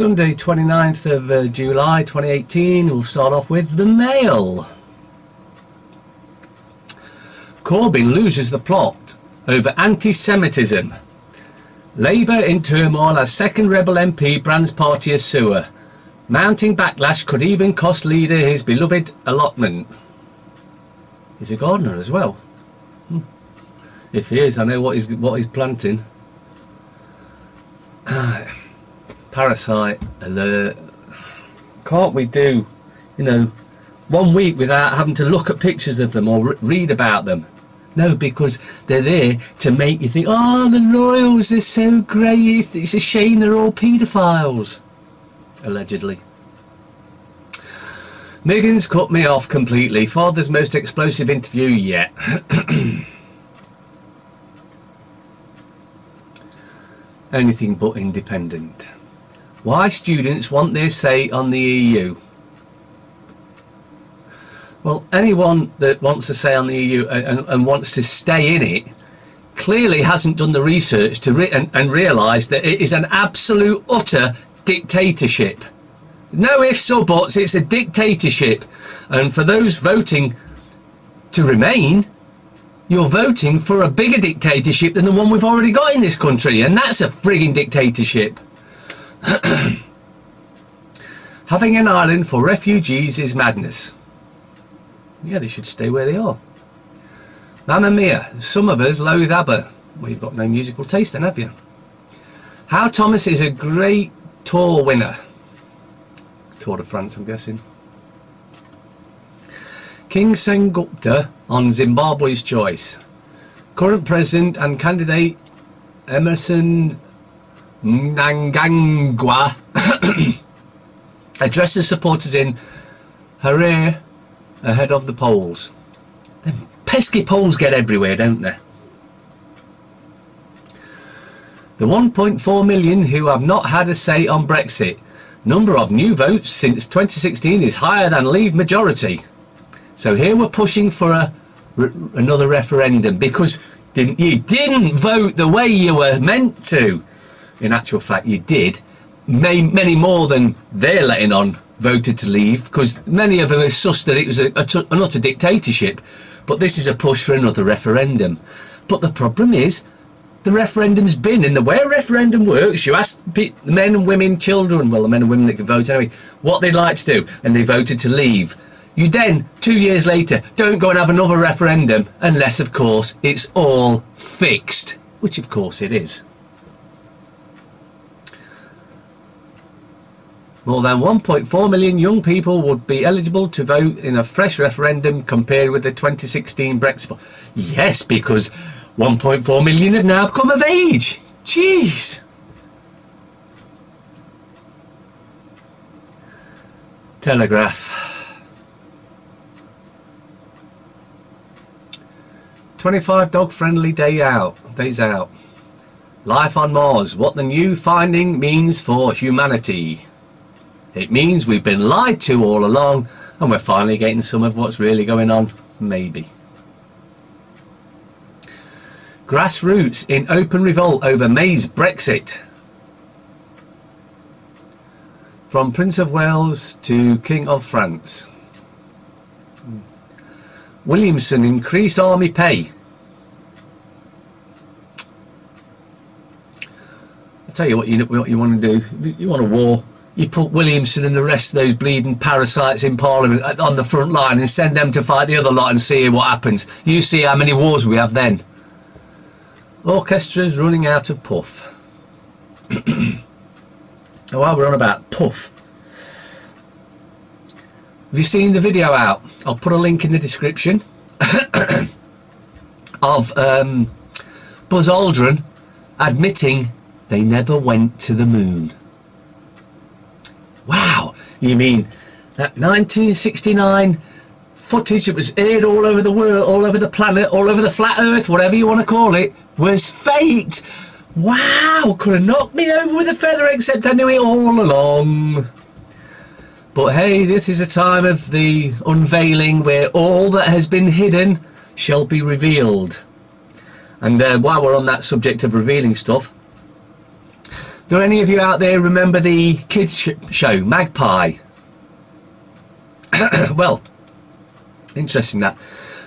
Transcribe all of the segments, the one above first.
Sunday 29th of July 2018, we'll start off with the Mail. Corbyn loses the plot over anti-Semitism. Labour in turmoil as second Rebel MP brands party as sewer. Mounting backlash could even cost leader his beloved allotment. He's a gardener as well. If he is, I know what he's planting. Parasite alert. Can't we do, 1 week without having to look at pictures of them or read about them? No, because they're there to make you think, oh, the royals, they're so great, it's a shame they're all paedophiles. Allegedly. Meghan's cut me off completely. Father's most explosive interview yet. Anything but independent. Why students want their say on the EU? Well, anyone that wants a say on the EU and wants to stay in it clearly hasn't done the research to and realised that it is an absolute utter dictatorship. No ifs or buts, it's a dictatorship. And for those voting to remain, you're voting for a bigger dictatorship than the one we've already got in this country, and that's a frigging dictatorship. Having an island for refugees is madness. Yeah, they should stay where they are. Mamma mia, some of us loathe ABBA. Well, you've got no musical taste then, have you? How Thomas is a great tour winner. Tour de France, I'm guessing. King Sengupta on Zimbabwe's choice. Current president and candidate Emerson Mnangagwa addresses supporters in Harare ahead of the polls. Them pesky polls get everywhere, don't they? The 1.4 million who have not had a say on Brexit. Number of new votes since 2016 is higher than Leave majority. So here we're pushing for another referendum because you didn't vote the way you were meant to. In actual fact, you did. Many more than they're letting on voted to leave, because many of them are sus that it was an utter dictatorship. But this is a push for another referendum. But the problem is, the referendum's been, and the way a referendum works, you ask men and women, children, well, the men and women that can vote anyway, what they'd like to do, and they voted to leave. You then, 2 years later, don't go and have another referendum, unless, of course, it's all fixed, which, of course, it is. More than 1.4 million young people would be eligible to vote in a fresh referendum compared with the 2016 Brexit. Yes, because 1.4 million have now come of age. Jeez. Telegraph. 25 dog-friendly days out. Life on Mars. What the new finding means for humanity. It means we've been lied to all along, and we're finally getting some of what's really going on. Maybe. Grassroots in open revolt over May's Brexit. From Prince of Wales to King of France. Williamson increase army pay. I'll tell you what you want to do. You want a war. You put Williamson and the rest of those bleeding parasites in Parliament on the front line and send them to fight the other lot and see what happens. You see how many wars we have then. Orchestra's running out of puff. While we're on about puff, have you seen the video out? I'll put a link in the description of Buzz Aldrin admitting they never went to the moon. Wow, you mean that 1969 footage that was aired all over the world, all over the planet, all over the flat earth, whatever you want to call it, was faked? Wow, could have knocked me over with a feather, except I knew it all along. But hey, this is a time of the unveiling where all that has been hidden shall be revealed. And while we're on that subject of revealing stuff, Do any of you out there remember the kids show, Magpie? Well, interesting that,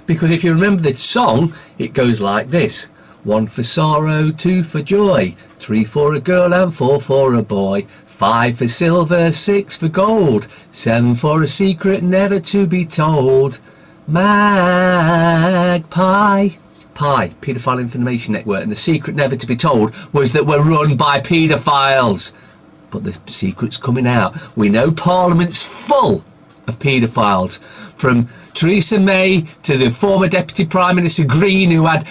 because if you remember the song, it goes like this: 1 for sorrow, 2 for joy, 3 for a girl and 4 for a boy, 5 for silver, 6 for gold, 7 for a secret never to be told. Magpie. Pi, Paedophile Information Network, and the secret never to be told was that we're run by paedophiles. But the secret's coming out. We know Parliament's full of paedophiles, from Theresa May to the former Deputy Prime Minister Green, who had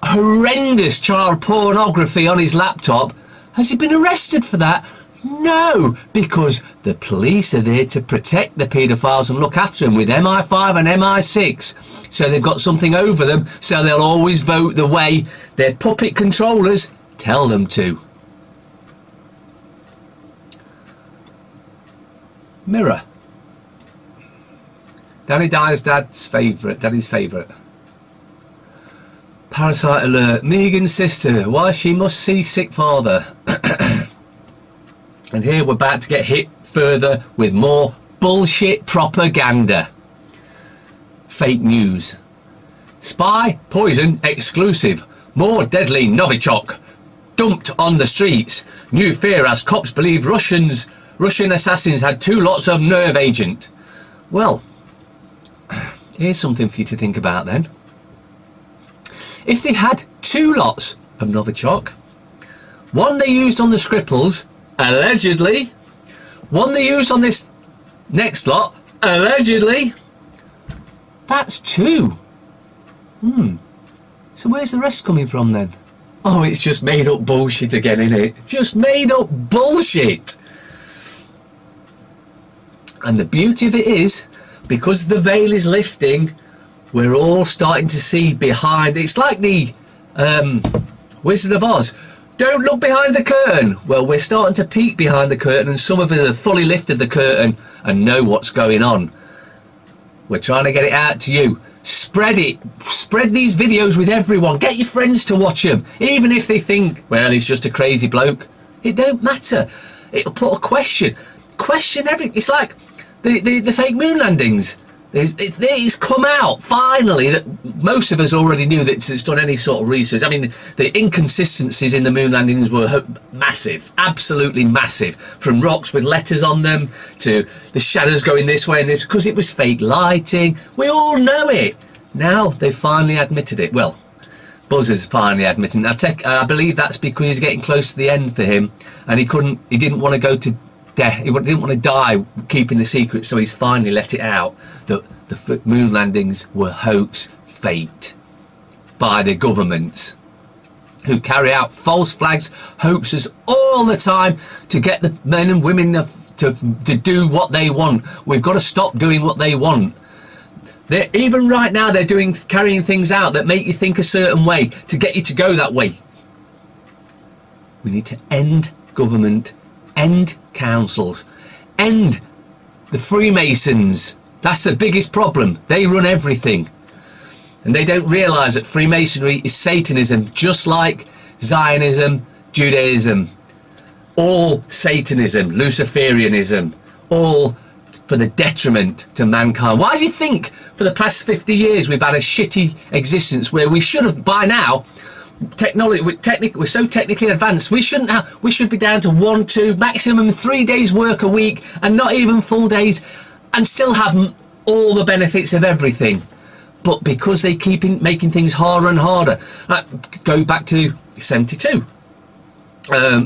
horrendous child pornography on his laptop. Has he been arrested for that? No, because the police are there to protect the paedophiles and look after them with MI5 and MI6. So they've got something over them, so they'll always vote the way their puppet controllers tell them to. Mirror. Danny Dyer's daddy's favourite. Parasite alert. Megan's sister. Why she must see sick father. And here we're about to get hit further with more bullshit propaganda. Fake news. Spy poison exclusive. More deadly Novichok dumped on the streets. New fear as cops believe Russian assassins had 2 lots of nerve agent. Well, here's something for you to think about then. If they had 2 lots of Novichok, one they used on the Skripals, allegedly, one they used on this next lot, allegedly, that's 2. So where's the rest coming from then? Oh, it's just made up bullshit again, isn't it? Just made up bullshit. And the beauty of it is, because the veil is lifting, we're all starting to see behind. It's like the Wizard of Oz. Don't look behind the curtain. Well, we're starting to peek behind the curtain, and some of us have fully lifted the curtain and know what's going on. We're trying to get it out to you. Spread it. Spread these videos with everyone. Get your friends to watch them. Even if they think, well, he's just a crazy bloke. It don't matter. It'll put a question. Question everything. It's like the fake moon landings. It's come out finally that most of us already knew that it's done any sort of research. I mean, the inconsistencies in the moon landings were massive, absolutely massive. From rocks with letters on them to the shadows going this way and this, because it was fake lighting. We all know it. Now they've finally admitted it. Well, Buzz's finally admitting. I believe that's because he's getting close to the end for him, and he didn't want to go to death. He didn't want to die keeping the secret, so he's finally let it out that the moon landings were hoax, faked by the governments, who carry out false flags, hoaxes all the time to get the men and women to do what they want. We've got to stop doing what they want. Even right now they're carrying things out that make you think a certain way to get you to go that way. We need to end government, end councils, end the Freemasons. That's the biggest problem. They run everything, and they don't realise that Freemasonry is Satanism, just like Zionism, Judaism, all Satanism, Luciferianism, all for the detriment to mankind. Why do you think for the past 50 years we've had a shitty existence where we should have by now, we're so technically advanced, we should be down to 1, 2, maximum 3 days work a week, and not even full days, and still have all the benefits of everything. But because they keep making things harder and harder, go back to 72,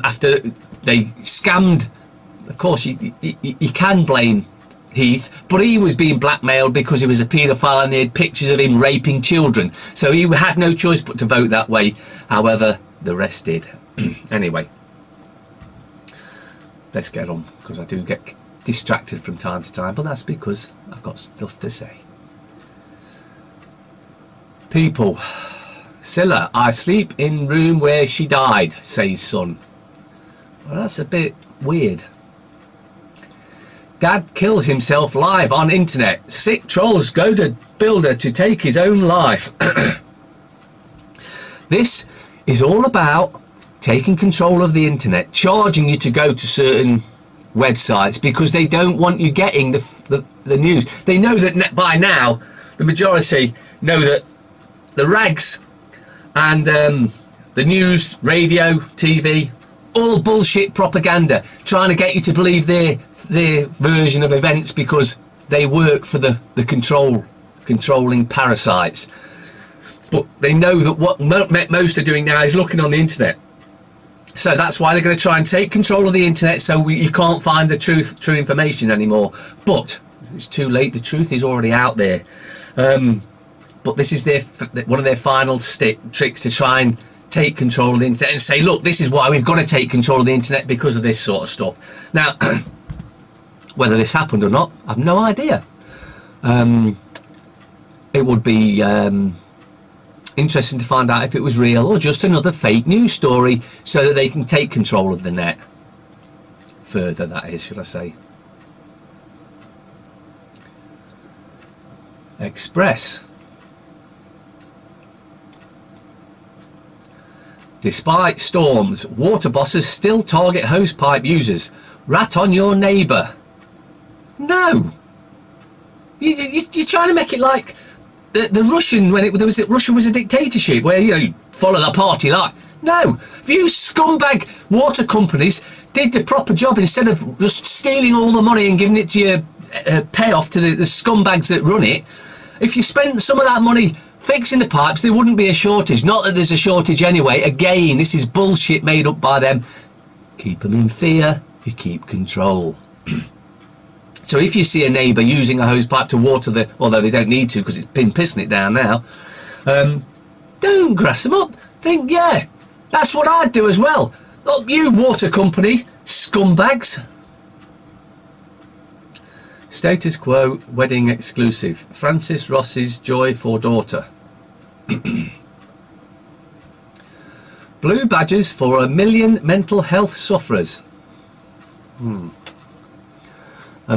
after they scammed. Of course you can blame Heath, but he was being blackmailed because he was a paedophile and they had pictures of him raping children, so he had no choice but to vote that way. However, the rest did. Anyway, let's get on, because I do get distracted from time to time, but that's because I've got stuff to say. People. Scylla, I sleep in room where she died, says son. Well, that's a bit weird. Dad kills himself live on internet. Sick trolls go to builder to take his own life. This is all about taking control of the internet, charging you to go to certain websites because they don't want you getting the news. They know that by now, the majority know that the rags and the news, radio, TV, all bullshit propaganda, trying to get you to believe their version of events because they work for the controlling parasites. But they know that what most are doing now is looking on the internet. So that's why they're going to try and take control of the internet, so you can't find the true information anymore. But it's too late. The truth is already out there. But this is one of their final tricks to try and take control of the internet and say, look, this is why we've got to take control of the internet, because of this sort of stuff. Now, whether this happened or not, I've no idea. It would be interesting to find out if it was real or just another fake news story so that they can take control of the net further, that is, should I say. Express. Despite storms, water bosses still target hosepipe users. Rat on your neighbour. No. You're trying to make it like the Russian, when Russia was a dictatorship where you follow the party line. No, if you scumbag water companies did the proper job instead of just stealing all the money and giving it to your payoff to the scumbags that run it, if you spent some of that money fixing the pipes, there wouldn't be a shortage. Not that there's a shortage anyway. Again, this is bullshit made up by them. Keep them in fear, you keep control. So if you see a neighbour using a hosepipe to water although they don't need to because it's been pissing it down now, don't grass them up. Think, yeah, that's what I'd do as well. Look, you water company scumbags. Status quo wedding exclusive. Francis Ross's joy for daughter. Blue badges for 1 million mental health sufferers. 1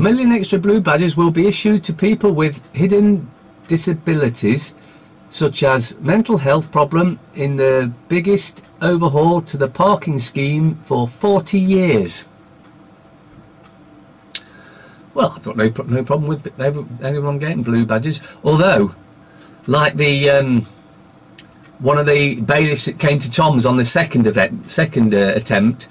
million extra blue badges will be issued to people with hidden disabilities, such as mental health problem, in the biggest overhaul to the parking scheme for 40 years. Well, I've got no problem with everyone getting blue badges, although, like the one of the bailiffs that came to Tom's on the second attempt.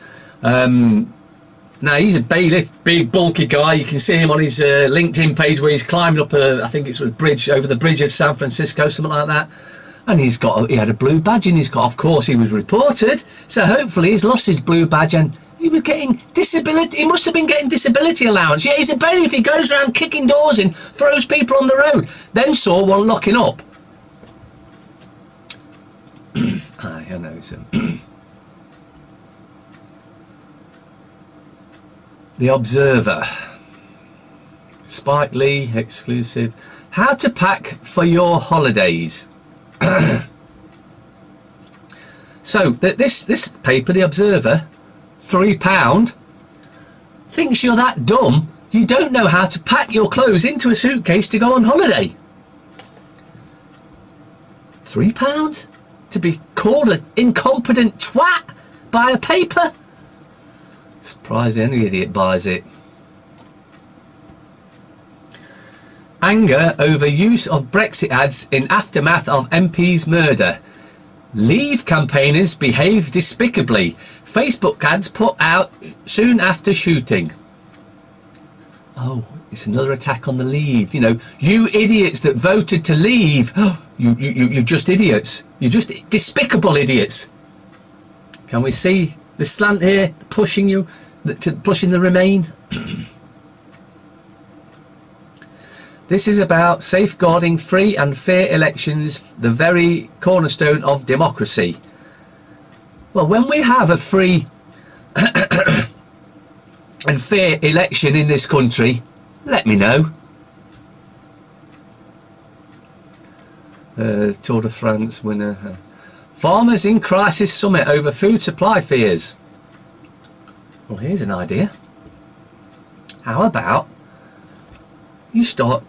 Now, he's a bailiff, big bulky guy. You can see him on his LinkedIn page where he's climbing up I think it was over the bridge of San Francisco, something like that. And he had a blue badge in his car. Of course, he was reported, so hopefully he's lost his blue badge and he was getting disability. He must have been getting disability allowance. Yeah, he's a bailiff. He goes around kicking doors in, throws people on the road. Then saw one locking up. I know. So. The Observer. Spike Lee exclusive. How to pack for your holidays. So this paper, The Observer, £3, thinks you're that dumb you don't know how to pack your clothes into a suitcase to go on holiday. £3 to be called an incompetent twat by a paper? Surprised any idiot buys it. Anger over use of Brexit ads in aftermath of MP's murder. Leave campaigners behave despicably. Facebook ads put out soon after shooting. Oh, it's another attack on the Leave. You know, you idiots that voted to leave. You're just idiots. You're just despicable idiots. Can we see the slant here pushing the Remain? This is about safeguarding free and fair elections, the very cornerstone of democracy. Well, when we have a free and fair election in this country, let me know. Tour de France winner. Farmers in crisis summit over food supply fears. Well, here's an idea. How about you start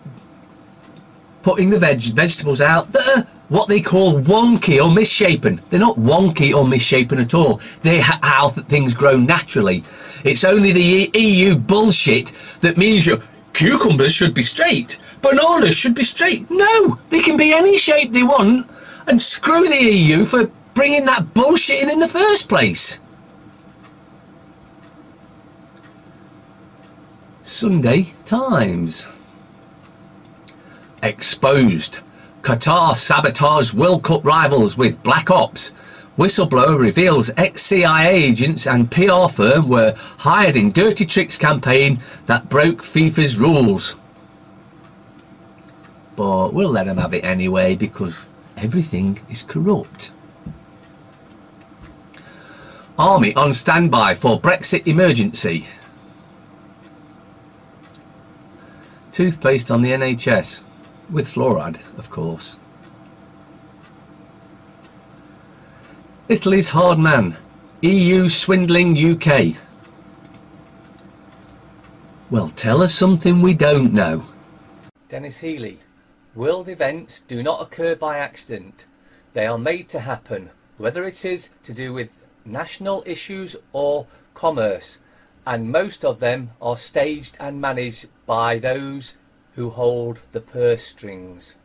putting the vegetables out that are what they call wonky or misshapen. They're not wonky or misshapen at all. They're how things grow naturally. It's only the EU bullshit that means your cucumbers should be straight, bananas should be straight. No, they can be any shape they want, and screw the EU for bringing that bullshit in the first place. Sunday Times. Exposed. Qatar sabotage World Cup rivals with black ops. Whistleblower reveals ex-CIA agents and PR firm were hired in dirty tricks campaign that broke FIFA's rules. But we'll let them have it anyway because everything is corrupt. Army on standby for Brexit emergency. Toothpaste on the NHS. With fluoride, of course. Italy's hard man. EU swindling UK. Well, tell us something we don't know. Dennis Healy. World events do not occur by accident. They are made to happen, whether it is to do with national issues or commerce, and most of them are staged and managed by those who hold the purse strings.